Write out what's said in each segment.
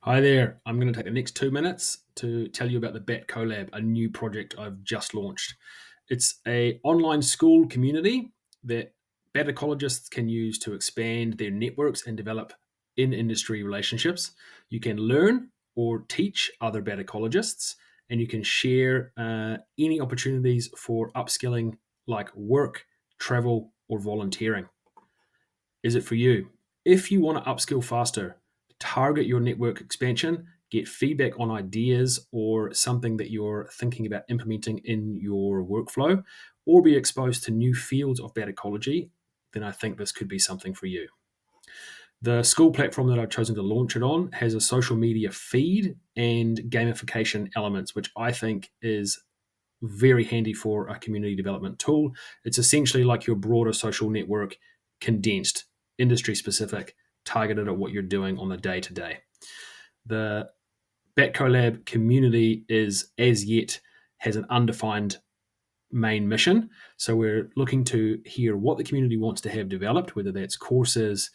Hi there. I'm going to take the next 2 minutes to tell you about the BET Collab, a new project I've just launched. It's a online school community that BET ecologists can use to expand their networks and develop in-industry relationships. You can learn or teach other BET ecologists, and you can share any opportunities for upskilling like work, travel, or volunteering. Is it for you? If you want to upskill faster, target your network expansion, get feedback on ideas or something that you're thinking about implementing in your workflow, or be exposed to new fields of bad ecology, then I think this could be something for you. The Skool platform that I've chosen to launch it on has a social media feed and gamification elements, which I think is very handy for a community development tool. It's essentially like your broader social network condensed, industry specific, targeted at what you're doing on the day to day. The BatCollab community is as yet has an undefined main mission. So we're looking to hear what the community wants to have developed, whether that's courses,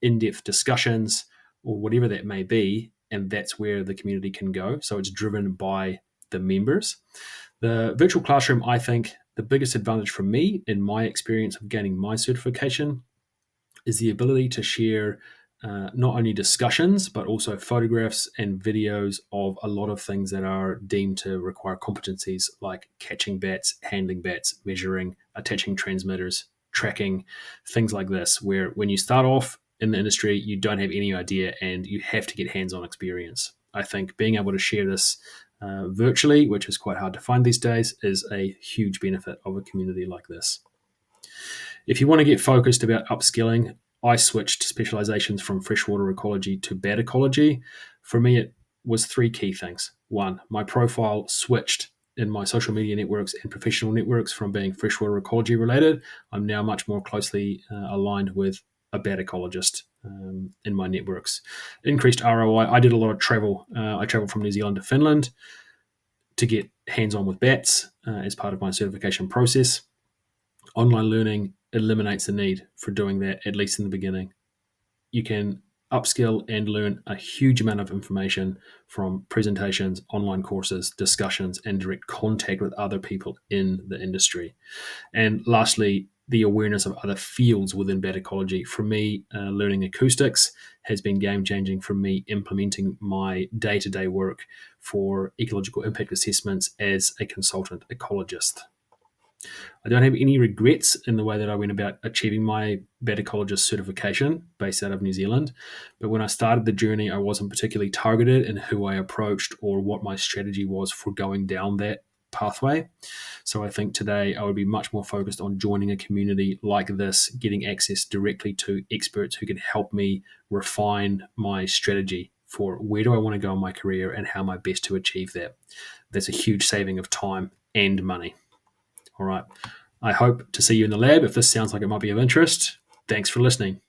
in-depth discussions, or whatever that may be. And that's where the community can go. So it's driven by the members. The virtual classroom, I think the biggest advantage for me in my experience of gaining my certification is the ability to share not only discussions, but also photographs and videos of a lot of things that are deemed to require competencies like catching bats, handling bats, measuring, attaching transmitters, tracking, things like this, where when you start off in the industry, you don't have any idea and you have to get hands on experience. I think being able to share this virtually, which is quite hard to find these days, is a huge benefit of a community like this. If you want to get focused about upskilling, I switched specializations from freshwater ecology to bat ecology. For me, it was three key things. One, my profile switched in my social media networks and professional networks from being freshwater ecology related. I'm now much more closely aligned with a bat ecologist in my networks. Increased ROI. I did a lot of travel. I traveled from New Zealand to Finland to get hands on with bats as part of my certification process. Online learning eliminates the need for doing that, at least in the beginning. You can upskill and learn a huge amount of information from presentations, online courses, discussions, and direct contact with other people in the industry. And lastly, the awareness of other fields within bat ecology. For me, learning acoustics has been game changing for me implementing my day to day work for ecological impact assessments as a consultant ecologist. I don't have any regrets in the way that I went about achieving my bat ecologist certification based out of New Zealand. But when I started the journey, I wasn't particularly targeted in who I approached or what my strategy was for going down that pathway. So I think today I would be much more focused on joining a community like this, getting access directly to experts who can help me refine my strategy for where do I want to go in my career and how am I best to achieve that. That's a huge saving of time and money. All right. I hope to see you in the lab if this sounds like it might be of interest. Thanks for listening.